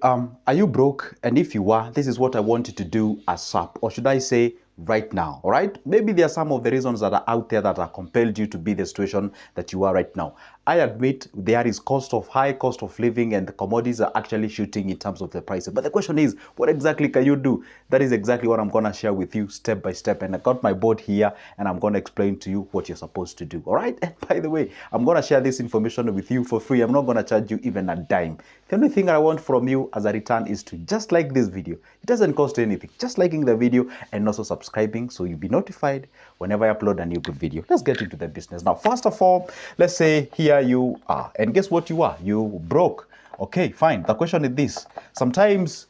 Are you broke? And if you are, this is what I want you to do ASAP, or should I say right now, all right? Maybe there are some of the reasons that are out there that are compelled you to be the situation that you are right now. I admit there is high cost of living, and the commodities are actually shooting in terms of the prices. But the question is, what exactly can you do? That is exactly what I'm going to share with you step by step. And I got my board here, and I'm going to explain to you what you're supposed to do, all right? And by the way, I'm going to share this information with you for free. I'm not going to charge you even a dime. The only thing I want from you as a return is to just like this video. It doesn't cost you anything. Just liking the video and also subscribing so you'll be notified whenever I upload a new good video. Let's get into the business. Now, first of all, let's say here you are. And guess what you are? You broke. Okay, fine. The question is this. Sometimes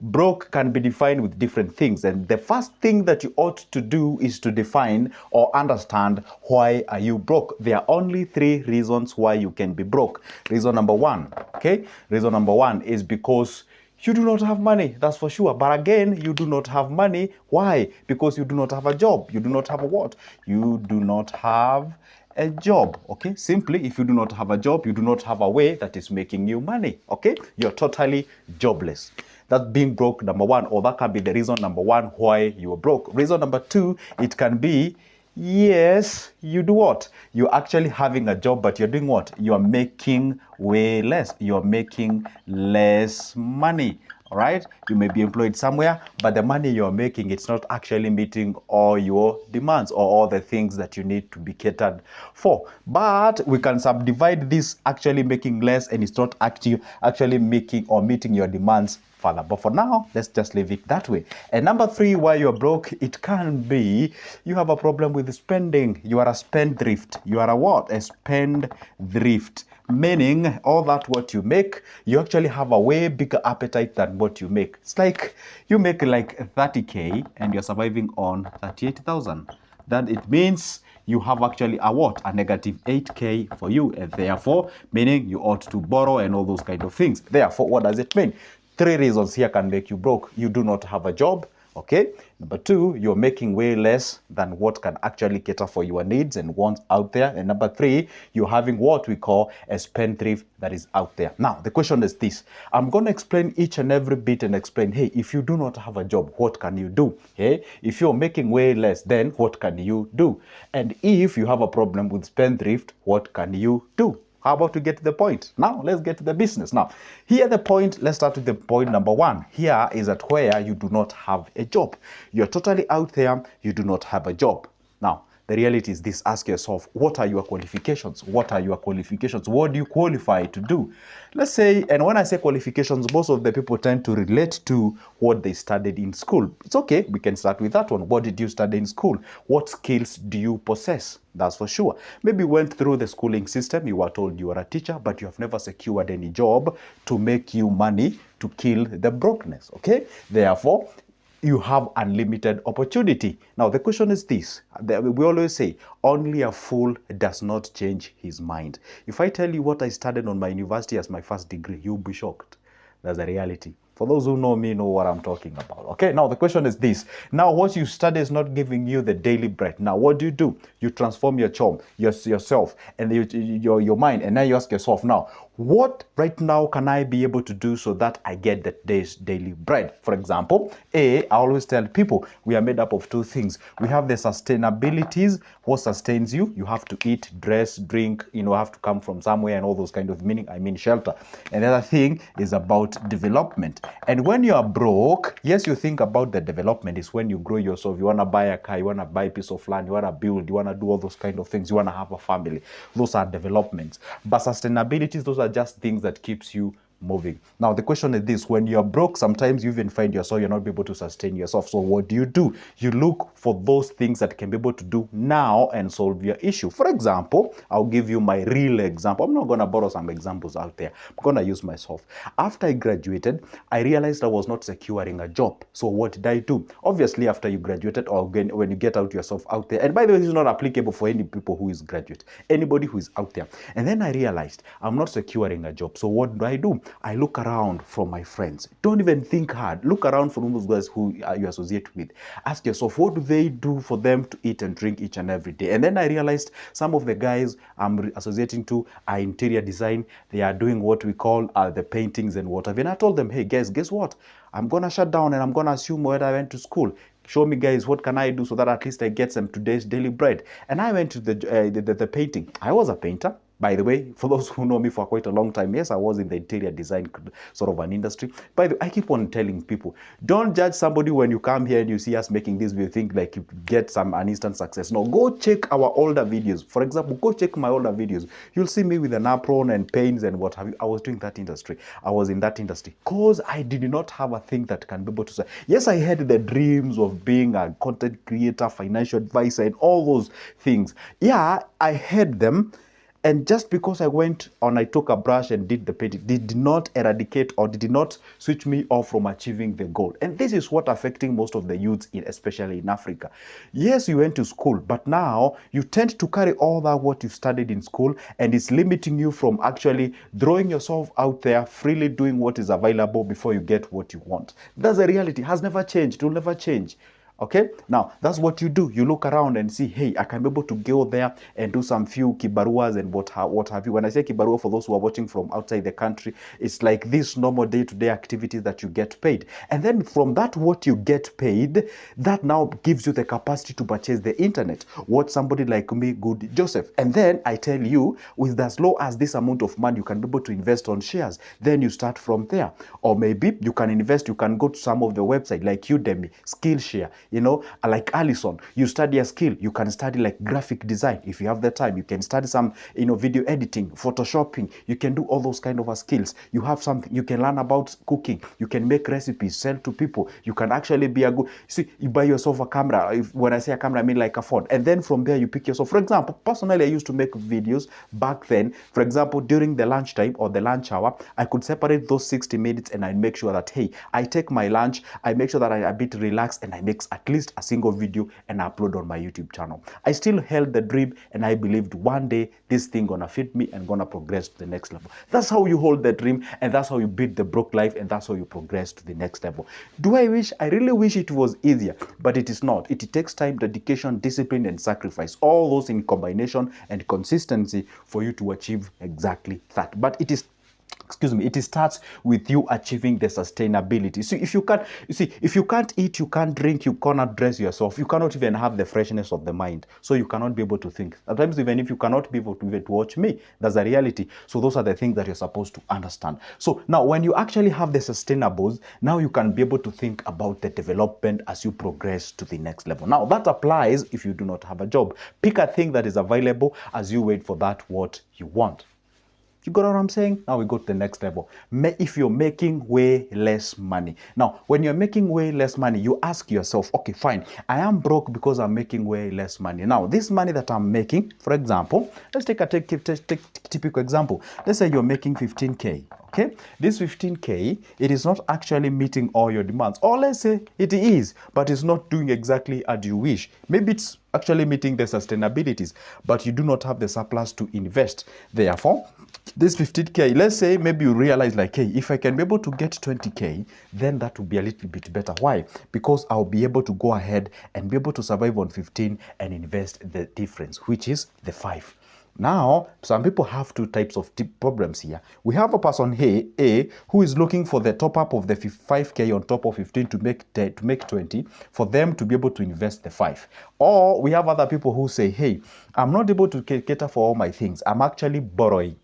broke can be defined with different things. And the first thing that you ought to do is to define or understand why are you broke. There are only 3 reasons why you can be broke. Reason number 1, okay? Reason number 1 is because you do not have money, that's for sure. But again, you do not have money. Why? Because you do not have a job. You do not have a what? You do not have a job. Okay, simply, if you do not have a job, you do not have a way that is making you money. Okay, you're totally jobless. That's being broke, number 1, or that can be the reason number 1 why you are broke. Reason number 2, it can be, yes, you do what? You're actually having a job, but you're doing what? You're making way less. You're making less money. All right, you may be employed somewhere, but the money you're making, it's not actually meeting all your demands or all the things that you need to be catered for. But we can subdivide this actually making less, and it's not actually making or meeting your demands further. But for now, let's just leave it that way. And number 3, why you're broke, it can be you have a problem with spending. You are a spendthrift. You are a what? A spendthrift. Meaning all that what you make, you actually have a way bigger appetite than what you make. It's like you make like 30K and you're surviving on 38,000. Then it means you have actually a what? A negative 8K for you. And therefore, meaning you ought to borrow and all those kind of things. Therefore, what does it mean? 3 reasons here can make you broke. You do not have a job. Okay. Number 2, you're making way less than what can actually cater for your needs and wants out there. And number 3, you're having what we call a spendthrift that is out there. Now, the question is this. I'm going to explain each and every bit and explain, hey, if you do not have a job, what can you do? Hey, if you're making way less, then what can you do? And if you have a problem with spendthrift, what can you do? How about we get to the point? Now, let's get to the business. Now, here the point, let's start with the point number 1. Here is at where you do not have a job. You're totally out there, you do not have a job. Now, the reality is this. Ask yourself, what are your qualifications? What are your qualifications? What do you qualify to do? Let's say, and when I say qualifications, most of the people tend to relate to what they studied in school. It's okay, we can start with that one. What did you study in school? What skills do you possess? That's for sure. Maybe you went through the schooling system, you were told you are a teacher, but you have never secured any job to make you money to kill the brokenness, okay? Therefore, you have unlimited opportunity. Now, the question is this. We always say, only a fool does not change his mind. If I tell you what I studied on my university as my first degree, you'll be shocked. That's the reality. For those who know me, know what I'm talking about. Okay, now the question is this. Now, what you study is not giving you the daily bread. Now, what do? You transform yourself, and your mind, and now you ask yourself, now, what right now can I be able to do so that I get that day's daily bread? For example, I always tell people we are made up of 2 things. We have the sustainabilities. What sustains you? You have to eat, dress, drink, have to come from somewhere and all those kind of meaning. I mean shelter. And the other thing is about development. And when you are broke, yes, you think about the development is when you grow yourself. You want to buy a car, you want to buy a piece of land, you want to build, you want to do all those kind of things. You want to have a family. Those are developments. But sustainabilities, those are just things that keeps you moving. Now, the question is this. When you're broke, sometimes you even find yourself, you're not able to sustain yourself. So what do? You look for those things that can be able to do now and solve your issue. For example, I'll give you my real example. I'm not going to borrow some examples out there. I'm going to use myself. After I graduated, I realized I was not securing a job. So what did I do? Obviously, after you graduated or when you get out yourself out there, and by the way, this is not applicable for any people who is graduate, anybody who is out there. And then I realized I'm not securing a job. So what do? I look around from my friends. Don't even think hard. Look around from those guys who you associate with. Ask yourself, what do they do for them to eat and drink each and every day? And then I realized some of the guys I'm associating to are interior design. They are doing what we call the paintings and whatever. And I told them, hey guys, guess what? I'm going to shut down and I'm going to assume where I went to school. Show me, guys, what can I do so that at least I get some today's daily bread. And I went to the painting. I was a painter. By the way, for those who know me for quite a long time, yes, I was in the interior design sort of an industry. By the way, I keep on telling people, don't judge somebody when you come here and you see us making this, you think like you get an instant success. No, go check our older videos. For example, go check my older videos. You'll see me with an apron and paints and what have you. I was doing that industry. I was in that industry because I did not have a thing that can be able to say, yes, I had the dreams of being a content creator, financial advisor, and all those things. Yeah, I had them. And just because I went on, I took a brush and did the painting, did not eradicate or did not switch me off from achieving the goal. And this is what affecting most of the youths, especially in Africa. Yes, you went to school, but now you tend to carry all that what you studied in school, and it's limiting you from actually throwing yourself out there, freely doing what is available before you get what you want. That's the reality. It has never changed. It will never change. Okay, now that's what you do. You look around and see, hey, I can be able to go there and do some few kibaruas and what have you. When I say kibarua, for those who are watching from outside the country, it's like this normal day-to-day activities that you get paid. And then from that, what you get paid, that now gives you the capacity to purchase the internet. What somebody like me, good Joseph. And then I tell you, with as low as this amount of money, you can be able to invest on shares. Then you start from there. Or maybe you can invest, you can go to some of the websites like Udemy, Skillshare, like Allison, you study a skill. You can study like graphic design. If you have the time, you can study some, video editing, photoshopping. You can do all those kind of skills. You have something, you can learn about cooking. You can make recipes, sell to people. You can actually be a good, see, you buy yourself a camera. When I say a camera, I mean like a phone. And then from there, you pick yourself. For example, personally, I used to make videos back then. For example, during the lunchtime or the lunch hour, I could separate those 60 minutes and I make sure that, hey, I take my lunch, I make sure that I'm a bit relaxed and I make at least a single video and upload on my YouTube channel. I still held the dream and I believed one day this thing gonna fit me and gonna progress to the next level. That's how you hold the dream, and that's how you beat the broke life, and that's how you progress to the next level. Do I wish? I really wish it was easier, but it is not. It takes time, dedication, discipline, and sacrifice. All those in combination and consistency for you to achieve exactly that. But it starts with you achieving the sustainability. So if you can't eat, you can't drink, you cannot dress yourself, you cannot even have the freshness of the mind. So you cannot be able to think. Sometimes even if you cannot be able to even watch me, that's a reality. So those are the things that you're supposed to understand. So now when you actually have the sustainables, now you can be able to think about the development as you progress to the next level. Now that applies if you do not have a job. Pick a thing that is available as you wait for that what you want. You got what I'm saying? Now we go to the next level. If you're making way less money. Now, when you're making way less money, you ask yourself, okay, fine. I am broke because I'm making way less money. Now, this money that I'm making, for example, let's take a typical example. Let's say you're making 15K. Okay, this 15K, it is not actually meeting all your demands. Or let's say it is, but it's not doing exactly as you wish. Maybe it's actually meeting the sustainabilities, but you do not have the surplus to invest. Therefore, this 15K, let's say maybe you realize like, hey, if I can be able to get 20K, then that will be a little bit better. Why? Because I'll be able to go ahead and be able to survive on 15 and invest the difference, which is the 5. Now, some people have two types of problems here. We have a person here, A, who is looking for the top up of the 5K on top of 15 to make 20, for them to be able to invest the 5. Or we have other people who say, hey, I'm not able to cater for all my things. I'm actually borrowing.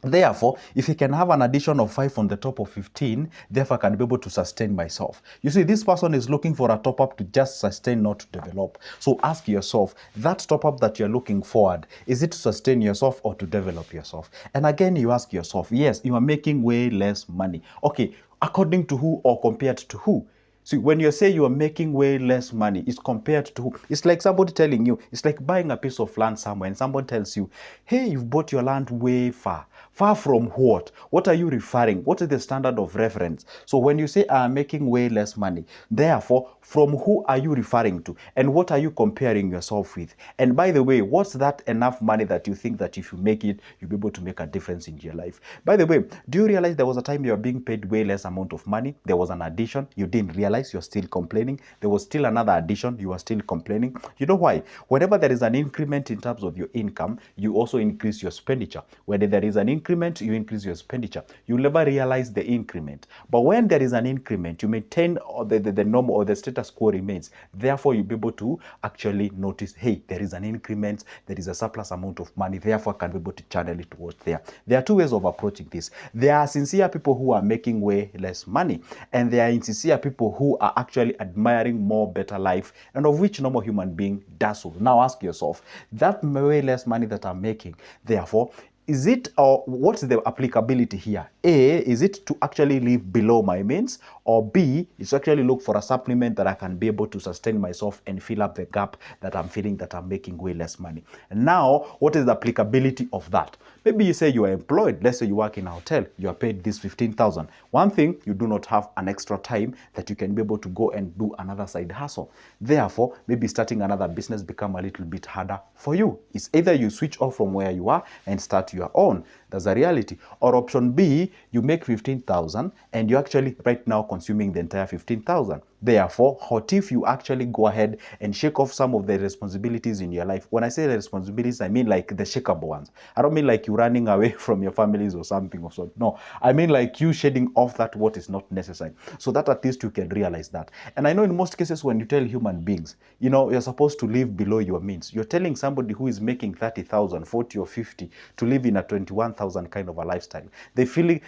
Therefore, if you can have an addition of 5 on the top of 15, therefore I can be able to sustain myself. You see, this person is looking for a top up to just sustain, not to develop. So ask yourself, that top up that you're looking forward, is it to sustain yourself or to develop yourself? And again, you ask yourself, yes, you are making way less money. Okay, according to who or compared to who? See, when you say you are making way less money, it's compared to, it's like somebody telling you, it's like buying a piece of land somewhere and someone tells you, hey, you've bought your land way far. Far from what? What are you referring? What is the standard of reference? So when you say I'm making way less money, therefore, from who are you referring to? And what are you comparing yourself with? And by the way, what's that enough money that you think that if you make it, you'll be able to make a difference in your life? By the way, do you realize there was a time you were being paid way less amount of money? There was an addition, you didn't realize, you're still complaining. There was still another addition, you are still complaining. You know why? Whenever there is an increment in terms of your income, you also increase your expenditure. When there is an increment, you increase your expenditure. You never realize the increment. But when there is an increment, you maintain the normal or the status quo remains. Therefore, you'll be able to actually notice, hey, there is an increment, there is a surplus amount of money, therefore I can be able to channel it towards there. There are two ways of approaching this. There are sincere people who are making way less money, and there are insincere people who are actually admiring more better life, and of which normal human being does so. Now ask yourself, that way less money that I'm making, therefore, is it, or what's the applicability here? A, is it to actually live below my means? Or B, is to actually look for a supplement that I can be able to sustain myself and fill up the gap that I'm feeling that I'm making way less money. And now, what is the applicability of that? Maybe you say you are employed. Let's say you work in a hotel. You are paid this 15,000. One thing, you do not have an extra time that you can be able to go and do another side hustle. Therefore, maybe starting another business become a little bit harder for you. It's either you switch off from where you are and start your own. That's a reality. Or option B, you make 15,000 and you're actually right now consuming the entire 15,000. Therefore, what if you actually go ahead and shake off some of the responsibilities in your life? When I say the responsibilities, I mean like the shakeable ones. I don't mean like you running away from your families or something of sort. No, I mean like you shedding off that what is not necessary, so that at least you can realize that. And I know in most cases when you tell human beings, you know, you're supposed to live below your means, you're telling somebody who is making 30,000, 40 or 50 to live in a 21,000 kind of a lifestyle. They feel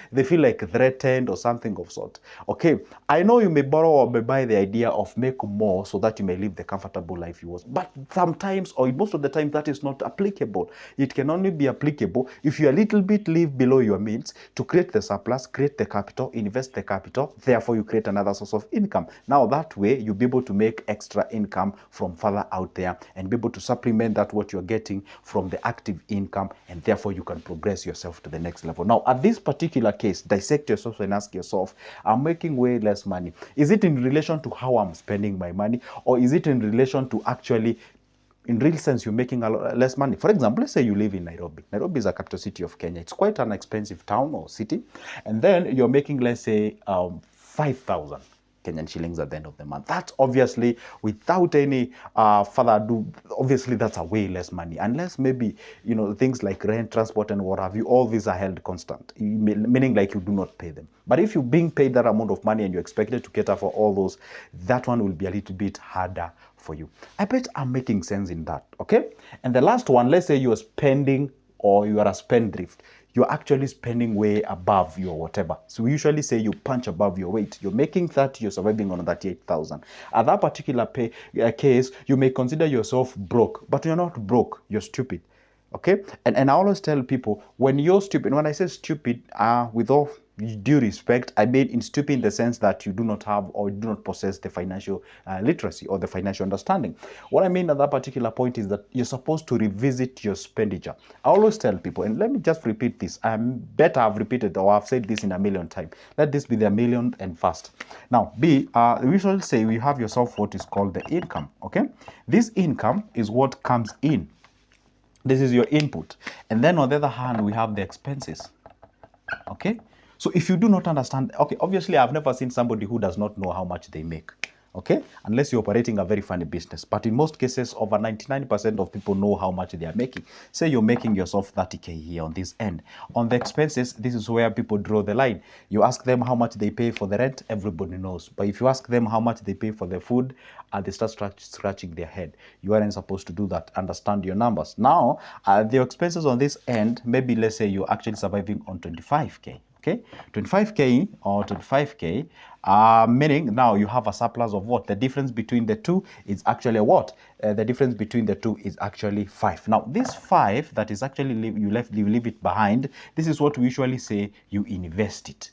like threatened or something of sort. Okay, I know you may borrow or may buy the idea of make more so that you may live the comfortable life you want, but sometimes or most of the time that is not applicable. It can only be applicable if you a little bit live below your means to create the surplus, create the capital, invest the capital, therefore you create another source of income. Now that way you'll be able to make extra income from further out there and be able to supplement that what you're getting from the active income, and therefore you can progress yourself to the next level. Now at this particular case, dissect yourself and ask yourself, I'm making way less money. Is it in relation to how I'm spending my money, or is it in relation to actually in real sense you're making a lot less money? For example, let's say you live in Nairobi. Nairobi is a capital city of Kenya. It's quite an expensive town or city, and then you're making, let's say, 5,000 Kenyan shillings at the end of the month. That's obviously, without any further ado, obviously that's a way less money, unless maybe, you know, things like rent, transport and what have you, all these are held constant, meaning like you do not pay them. But if you're being paid that amount of money and you're expected to cater for all those, that one will be a little bit harder for you. I bet I'm making sense in that, okay? And the last one, let's say you're spending, or you are a spendthrift. You're actually spending way above your whatever. So we usually say you punch above your weight. You're making 30, you're surviving on 38,000. At that particular case, you may consider yourself broke, but you're not broke, you're stupid. Okay? And I always tell people, when you're stupid, when I say stupid, with all due respect, I mean in stupid in the sense that you do not have or do not possess the financial literacy or the financial understanding. What I mean at that particular point is that you're supposed to revisit your expenditure. I always tell people, and let me just repeat this. I bet I've repeated or I've said this in a million times. Let this be the millionth and first. Now, B, we usually say we have yourself what is called the income. Okay? This income is what comes in. This is your input. And then on the other hand, we have the expenses. Okay? So if you do not understand, okay, obviously I've never seen somebody who does not know how much they make. Okay? Unless you're operating a very funny business. But in most cases, over 99% of people know how much they are making. Say you're making yourself 30K here on this end. On the expenses, this is where people draw the line. You ask them how much they pay for the rent, everybody knows. But if you ask them how much they pay for the food, they start scratching their head. You aren't supposed to do that. Understand your numbers. Now, the expenses on this end, maybe let's say you're actually surviving on 25K. Okay, 25K or 25K, meaning now you have a surplus of what? The difference between the two is actually what? The difference between the two is actually 5. Now, this 5 that is actually you leave it behind, this is what we usually say you invest it.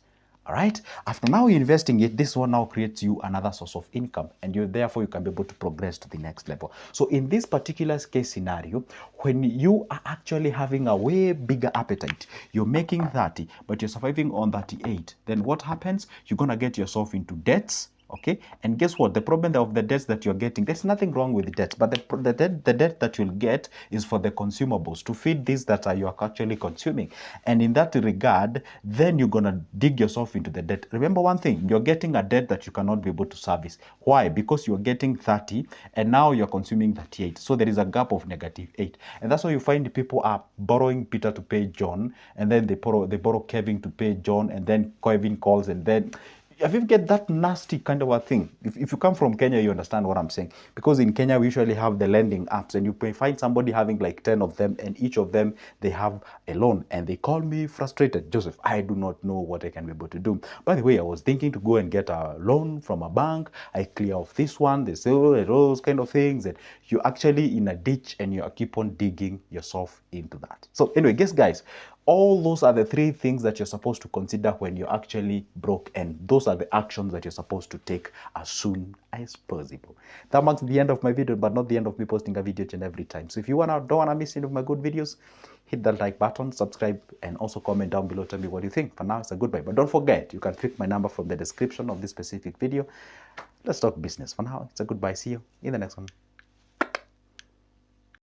All right. After now investing it, this one now creates you another source of income, and therefore you can be able to progress to the next level. So in this particular case scenario, when you are actually having a way bigger appetite, you're making 30, but you're surviving on 38, then what happens? You're gonna get yourself into debts. Okay, and guess what? The problem of the debts that you're getting, there's nothing wrong with the debts, but the debt that you'll get is for the consumables to feed these that are you are actually consuming. And in that regard, then you're gonna dig yourself into the debt. Remember one thing, you're getting a debt that you cannot be able to service. Why? Because you're getting 30 and now you're consuming 38. So there is a gap of -8. And that's why you find people are borrowing Peter to pay John, and then they borrow Kevin to pay John, and then Kevin calls, and then have you get that nasty kind of a thing? If you come from Kenya, you understand what I'm saying. Because in Kenya, we usually have the lending apps, and you may find somebody having like 10 of them, and each of them, they have a loan. And they call me frustrated. Joseph, I do not know what I can be able to do. By the way, I was thinking to go and get a loan from a bank. I clear off this one, they say, oh, those kind of things. And you're actually in a ditch, and you keep on digging yourself into that. So anyway, guys, all those are the 3 things that you're supposed to consider when you're actually broke, and those are the actions that you're supposed to take as soon as possible. That marks the end of my video, but not the end of me posting a video each and every time. So if you don't wanna miss any of my good videos, hit that like button, subscribe, and also comment down below. Tell me what you think. For now, it's a goodbye. But don't forget, you can pick my number from the description of this specific video. Let's talk business. For now, it's a goodbye. See you in the next one.